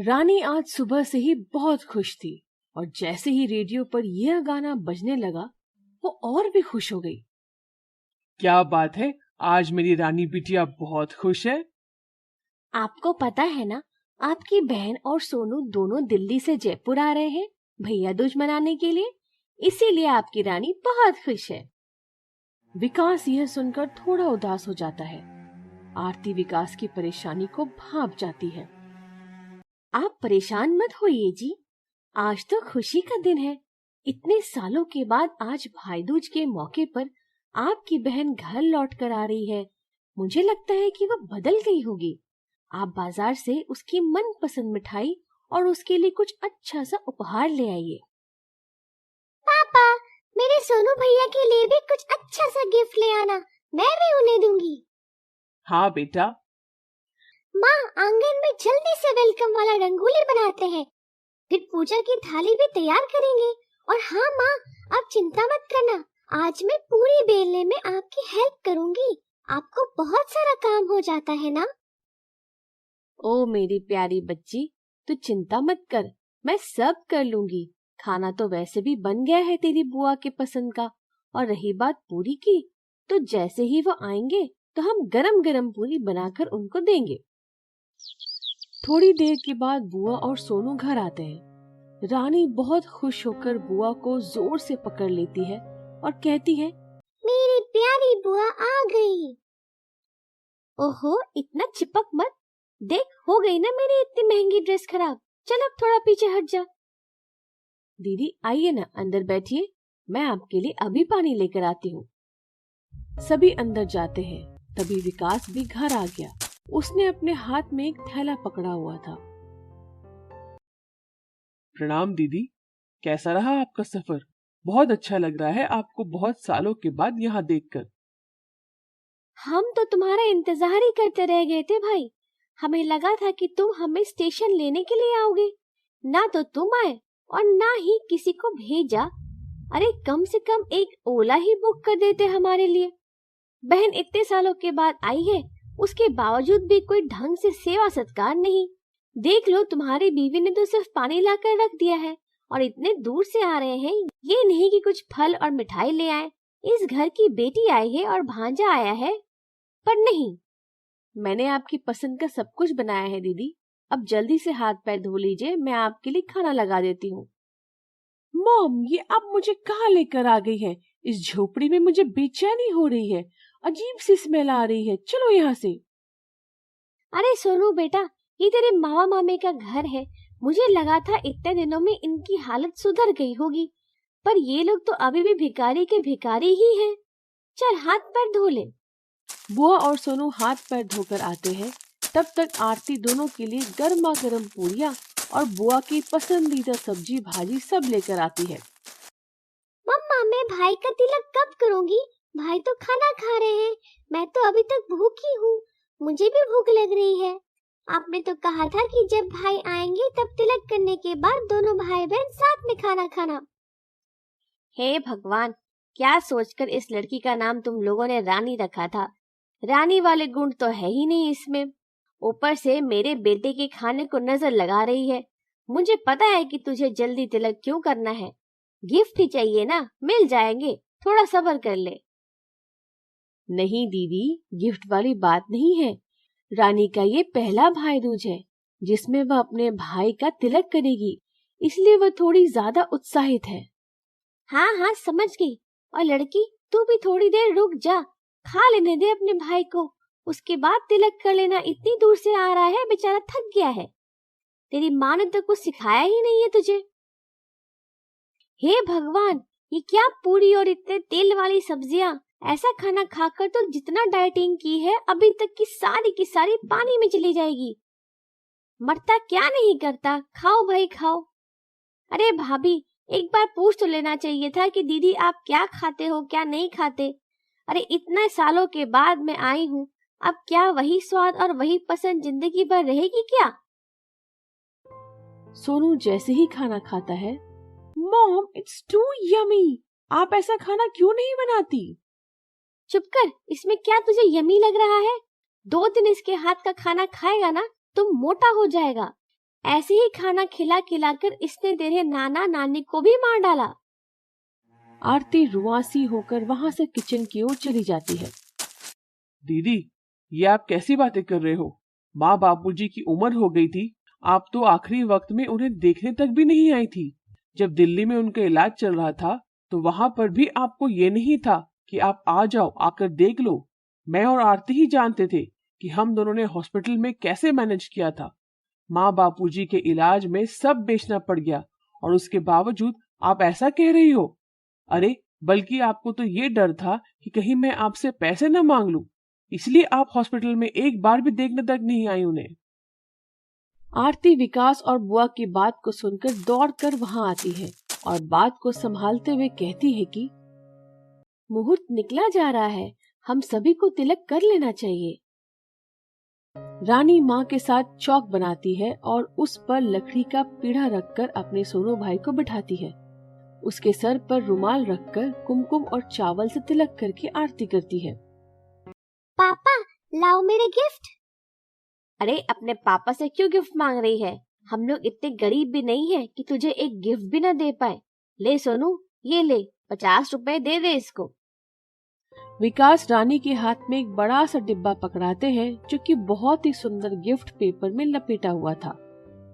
रानी आज सुबह से ही बहुत खुश थी और जैसे ही रेडियो पर यह गाना बजने लगा वो और भी खुश हो गई। क्या बात है, आज मेरी रानी बिटिया बहुत खुश है। आपको पता है ना, आपकी बहन और सोनू दोनों दिल्ली से जयपुर आ रहे हैं भैया दूज मनाने के लिए, इसीलिए आपकी रानी बहुत खुश है। विकास यह सुनकर थोड़ा उदास हो जाता है। आरती विकास की परेशानी को भांप जाती है। आप परेशान मत होइए जी, आज तो खुशी का दिन है। इतने सालों के बाद आज भाई दूज के मौके पर आपकी बहन घर लौट कर आ रही है। मुझे लगता है कि वह बदल गई होगी। आप बाजार से उसकी मनपसंद मिठाई और उसके लिए कुछ अच्छा सा उपहार ले आइए। पापा, मेरे सोनू भैया के लिए भी कुछ अच्छा सा गिफ्ट ले आना, मैं भी उन्हें दूंगी। हाँ बेटा। माँ, आंगन में जल्दी से वेलकम वाला रंगोली बनाते हैं, फिर पूजा की थाली भी तैयार करेंगे। और हाँ माँ, आप चिंता मत करना, आज मैं पूरी बेलने में आपकी हेल्प करूंगी। आपको बहुत सारा काम हो जाता है ना। ओ मेरी प्यारी बच्ची, तू चिंता मत कर, मैं सब कर लूंगी। खाना तो वैसे भी बन गया है तेरी बुआ के पसंद का। और रही बात पूरी की, तो जैसे ही वो आएंगे तो हम गरम गरम पूरी बनाकर उनको देंगे। थोड़ी देर के बाद बुआ और सोनू घर आते हैं। रानी बहुत खुश होकर बुआ को जोर से पकड़ लेती है और कहती है, मेरी प्यारी बुआ आ गई। ओहो, इतना चिपक मत, देख हो गई ना मेरी इतनी महंगी ड्रेस खराब। चल अब थोड़ा पीछे हट जा। दीदी आइए ना, अंदर बैठिए, मैं आपके लिए अभी पानी लेकर आती हूँ। सभी अंदर जाते हैं। तभी विकास भी घर आ गया। उसने अपने हाथ में एक थैला पकड़ा हुआ था। प्रणाम दीदी, कैसा रहा आपका सफर? बहुत अच्छा लग रहा है आपको बहुत सालों के बाद यहाँ देखकर। हम तो तुम्हारा इंतजार ही करते रह गए थे भाई। हमें लगा था कि तुम हमें स्टेशन लेने के लिए आओगे, ना तो तुम आए और ना ही किसी को भेजा। अरे कम से कम एक ओला ही बुक कर देते हमारे लिए। बहन इतने सालों के बाद आई है, उसके बावजूद भी कोई ढंग से सेवा सत्कार नहीं। देख लो, तुम्हारी बीवी ने तो सिर्फ पानी लाकर रख दिया है और इतने दूर से आ रहे हैं, ये नहीं कि कुछ फल और मिठाई ले आए। इस घर की बेटी आई है और भांजा आया है, पर नहीं। मैंने आपकी पसंद का सब कुछ बनाया है दीदी, अब जल्दी से हाथ पैर धो लीजिए, मैं आपके लिए खाना लगा देती हूँ। मॉम, ये आप मुझे कहाँ लेकर आ गई हैं? इस झोपड़ी में मुझे बेचैनी हो रही है, अजीब सी स्मेल आ रही है, चलो यहाँ से। अरे सोनू बेटा, ये तेरे मामा मामे का घर है। मुझे लगा था इतने दिनों में इनकी हालत सुधर गई होगी, पर ये लोग तो अभी भी भिखारी के भिखारी ही हैं। चल हाथ पैर धो ले। बुआ और सोनू हाथ पैर धोकर आते हैं। तब तक आरती दोनों के लिए गर्मा गर्म पूरियां और बुआ की पसंदीदा सब्जी भाजी सब लेकर आती है। मम्मा, मैं भाई का तिलक कब करूंगी? भाई तो खाना खा रहे हैं, मैं तो अभी तक भूखी हूँ। मुझे भी भूख लग रही है। आपने तो कहा था कि जब भाई आएंगे तब तिलक करने के बाद दोनों भाई बहन साथ में खाना खाना। हे भगवान, क्या सोचकर इस लड़की का नाम तुम लोगों ने रानी रखा था। रानी वाले गुण तो है ही नहीं इसमें, ऊपर से मेरे बेटे के खाने को नजर लगा रही है। मुझे पता है कि तुझे जल्दी तिलक क्यों करना है। गिफ्ट ही चाहिए ना, मिल जाएंगे, थोड़ा सब्र कर ले। नहीं दीदी, गिफ्ट वाली बात नहीं है। रानी का ये पहला भाई दूज है जिसमें वह अपने भाई का तिलक करेगी, इसलिए वह थोड़ी ज्यादा उत्साहित है। हाँ हाँ समझ गई। और लड़की, तू भी थोड़ी देर रुक जा, खा लेने दे अपने भाई को, उसके बाद तिलक कर लेना। इतनी दूर से आ रहा है, बेचारा थक गया है। तेरी माँ ने तो कुछ सिखाया ही नहीं है तुझे। हे भगवान, ये क्या पूरी और इतने तेल वाली सब्जियां। ऐसा खाना खाकर तो जितना डाइटिंग की है अभी तक की सारी पानी में चली जाएगी। मरता क्या नहीं करता, खाओ भाई खाओ। अरे भाभी, एक बार पूछ तो लेना चाहिए था कि दीदी आप क्या खाते हो क्या नहीं खाते। अरे इतने सालों के बाद मैं आई हूँ, अब क्या वही स्वाद और वही पसंद जिंदगी भर रहेगी क्या? सोनू जैसे ही खाना खाता है, मॉम इट्स टू यमी, आप ऐसा खाना क्यों नहीं बनाती? चुप कर, इसमें क्या तुझे यमी लग रहा है? 2 दिन इसके हाथ का खाना खाएगा ना, तुम मोटा हो जाएगा। ऐसे ही खाना खिला खिलाकर इसने तेरे नाना नानी को भी मार डाला। आरती रुआंसी होकर वहां से किचन की ओर चली जाती है। दीदी, ये आप कैसी बातें कर रहे हो? माँ बापूजी की उम्र हो गई थी, आप तो आखिरी वक्त में उन्हें देखने तक भी नहीं आई थी। जब दिल्ली में उनका इलाज चल रहा था तो वहां पर भी आपको ये नहीं था कि आप आ जाओ, आकर देख लो। मैं और आरती ही जानते थे कि हम दोनों ने हॉस्पिटल में कैसे मैनेज किया था। माँ बापूजी के इलाज में सब बेचना पड़ गया और उसके बावजूद आप ऐसा कह रही हो? अरे, बल्कि आपको तो ये डर था कि कहीं मैं आपसे पैसे न मांग लूं, इसलिए आप हॉस्पिटल में एक बार भी देखने तक नहीं आई उन्हें। आरती विकास और बुआ की बात को सुनकर दौड़कर वहां आती है और बात को संभालते हुए कहती है कि मुहूर्त निकला जा रहा है, हम सभी को तिलक कर लेना चाहिए। रानी माँ के साथ चौक बनाती है और उस पर लकड़ी का पीढ़ा रखकर अपने सोनू भाई को बिठाती है। उसके सर पर रुमाल रखकर कुमकुम और चावल से तिलक करके आरती करती है। पापा, लाओ मेरे गिफ्ट। अरे, अपने पापा से क्यों गिफ्ट मांग रही है? हम लोग इतने गरीब भी नहीं है कि तुझे एक गिफ्ट भी न दे पाए। ले सोनू, ये ले, 50 रुपए दे दे इसको। विकास रानी के हाथ में एक बड़ा सा डिब्बा पकड़ाते हैं जो कि बहुत ही सुंदर गिफ्ट पेपर में लपेटा हुआ था,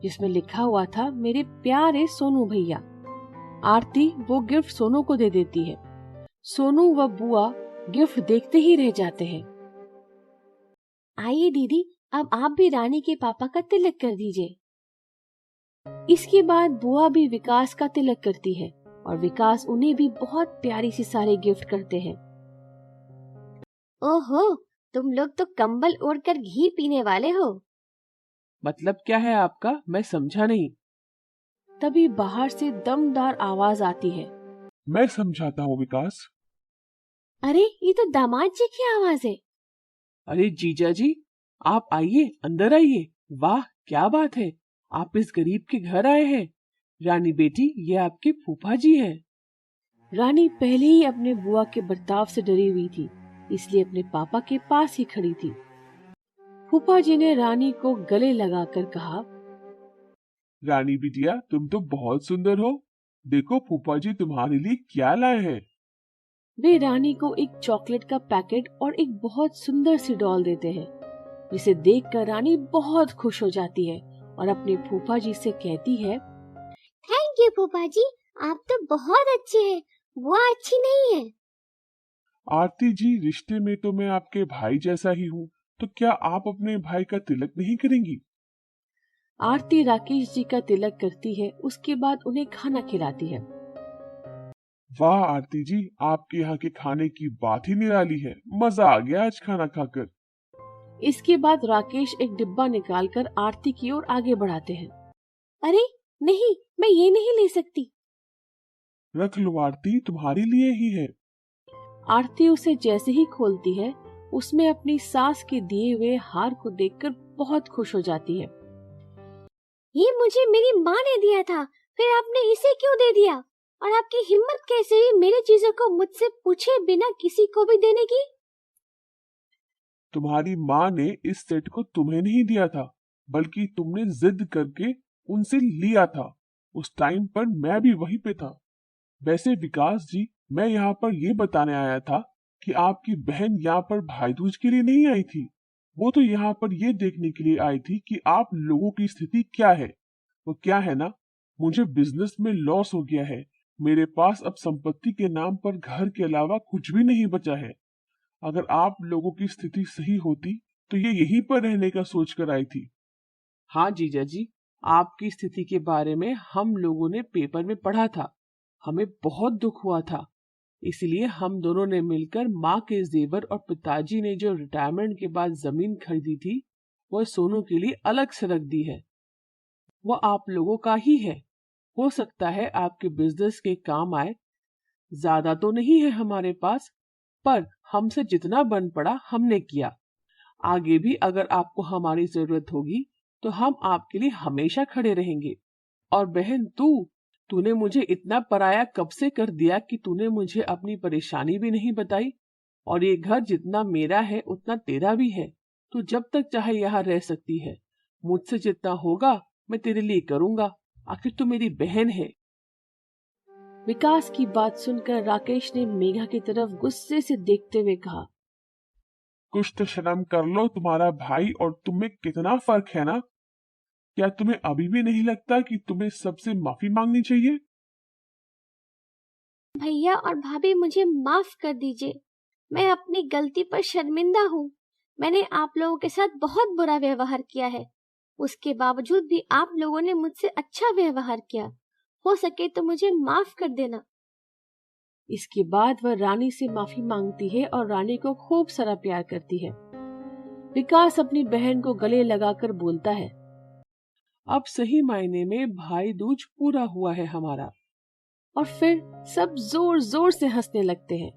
जिसमें लिखा हुआ था, मेरे प्यारे सोनू भैया। आरती वो गिफ्ट सोनू को दे देती है। सोनू व बुआ गिफ्ट देखते ही रह जाते हैं। आइए दीदी, अब आप भी रानी के पापा का तिलक कर दीजिए। इसके बाद बुआ भी विकास का तिलक करती है और विकास उन्हें भी बहुत प्यारी सी सारे गिफ्ट करते हैं। ओहो, तुम लोग तो कंबल ओढ़कर घी पीने वाले हो। मतलब क्या है आपका? मैं समझा नहीं। तभी बाहर से दमदार आवाज आती है। मैं समझाता हूँ विकास। अरे, ये तो दामाद जी की आवाज है। अरे जीजा जी, आप आइए, अंदर आइए। वाह, क्या बात है, आप इस गरीब के घर आए हैं। रानी बेटी, ये आपके फूफा जी हैं। रानी पहले ही अपने बुआ के बर्ताव से डरी हुई थी, इसलिए अपने पापा के पास ही खड़ी थी। फूफा जी ने रानी को गले लगाकर कहा, रानी बिटिया, तुम तो बहुत सुंदर हो। देखो फूफा जी तुम्हारे लिए क्या लाए हैं। वे रानी को एक चॉकलेट का पैकेट और एक बहुत सुंदर सी डॉल देते हैं, जिसे देखकर रानी बहुत खुश हो जाती है और अपने फूफा जी से कहती है, थैंक यू फूफा जी, आप तो बहुत अच्छे हैं, वो अच्छी नहीं है। आरती जी, रिश्ते में तो मैं आपके भाई जैसा ही हूँ, तो क्या आप अपने भाई का तिलक नहीं करेंगी? आरती राकेश जी का तिलक करती है, उसके बाद उन्हें खाना खिलाती है। वाह आरती जी, आपके यहाँ के खाने की बात ही निराली है। मजा आ गया आज खाना खाकर। इसके बाद राकेश एक डिब्बा निकालकर आरती की ओर आगे बढ़ाते हैं। अरे नहीं, मैं ये नहीं ले सकती। रख लो आरती, तुम्हारे लिए ही है। आरती उसे जैसे ही खोलती है, उसमें अपनी सास के दिए हुए हार को देखकर बहुत खुश हो जाती है। ये मुझे मेरी माँ ने दिया था, फिर आपने इसे क्यों दे दिया? और आपकी हिम्मत कैसे हुई मेरी चीजों को मुझसे पूछे बिना किसी को भी देने की? तुम्हारी माँ ने इस सेट को तुम्हें नहीं दिया था, बल्कि तुमने जिद करके उनसे लिया था। उस टाइम पर मैं भी वहीं पे था। वैसे विकास जी, मैं यहाँ पर ये बताने आया था कि आपकी बहन यहाँ पर भाई दूज के लिए नहीं आई थी। वो तो यहाँ पर ये देखने के लिए आई थी कि आप लोगों की स्थिति क्या है। वो क्या है ना, मुझे बिजनेस में लॉस हो गया है। मेरे पास अब संपत्ति के नाम पर घर के अलावा कुछ भी नहीं बचा है। अगर आप लोगों की स्थिति सही होती तो ये यहीं पर रहने का सोच कर आई थी। हाँ जीजा जी, आपकी स्थिति के बारे में हम लोगों ने पेपर में पढ़ा था। हमें बहुत दुख हुआ था, इसलिए हम दोनों ने मिलकर माँ के जेवर और पिताजी ने जो रिटायरमेंट के बाद जमीन खरीदी थी, वह सोनू के लिए अलग से रख दी है। वह आप लोगों का ही है। हो सकता है आपके बिजनेस के काम आए। ज्यादा तो नहीं है हमारे पास, पर हमसे जितना बन पड़ा हमने किया। आगे भी अगर आपको हमारी जरूरत होगी तो हम आपके लिए हमेशा खड़े रहेंगे। और बहन, तूने मुझे इतना पराया कब से कर दिया कि तूने मुझे अपनी परेशानी भी नहीं बताई। और ये घर जितना मेरा है उतना तेरा भी है। तू जब तक चाहे यहाँ रह सकती है। मुझसे जितना होगा मैं तेरे लिए करूंगा, आखिर तू मेरी बहन है। विकास की बात सुनकर राकेश ने मेघा की तरफ गुस्से से देखते हुए कहा, कुछ तो शर्म कर लो, तुम्हारा भाई और तुम में कितना फर्क है ना। क्या तुम्हें अभी भी नहीं लगता कि तुम्हें सबसे माफी मांगनी चाहिए? भैया और भाभी मुझे माफ कर दीजिए, मैं अपनी गलती पर शर्मिंदा हूँ। मैंने आप लोगों के साथ बहुत बुरा व्यवहार किया है, उसके बावजूद भी आप लोगों ने मुझसे अच्छा व्यवहार किया। हो सके तो मुझे माफ कर देना। इसके बाद वह रानी से माफी मांगती है और रानी को खूब सारा प्यार करती है। विकास अपनी बहन को गले लगाकर बोलता है, अब सही मायने में भाई दूज पूरा हुआ है हमारा। और फिर सब जोर जोर से हंसने लगते हैं।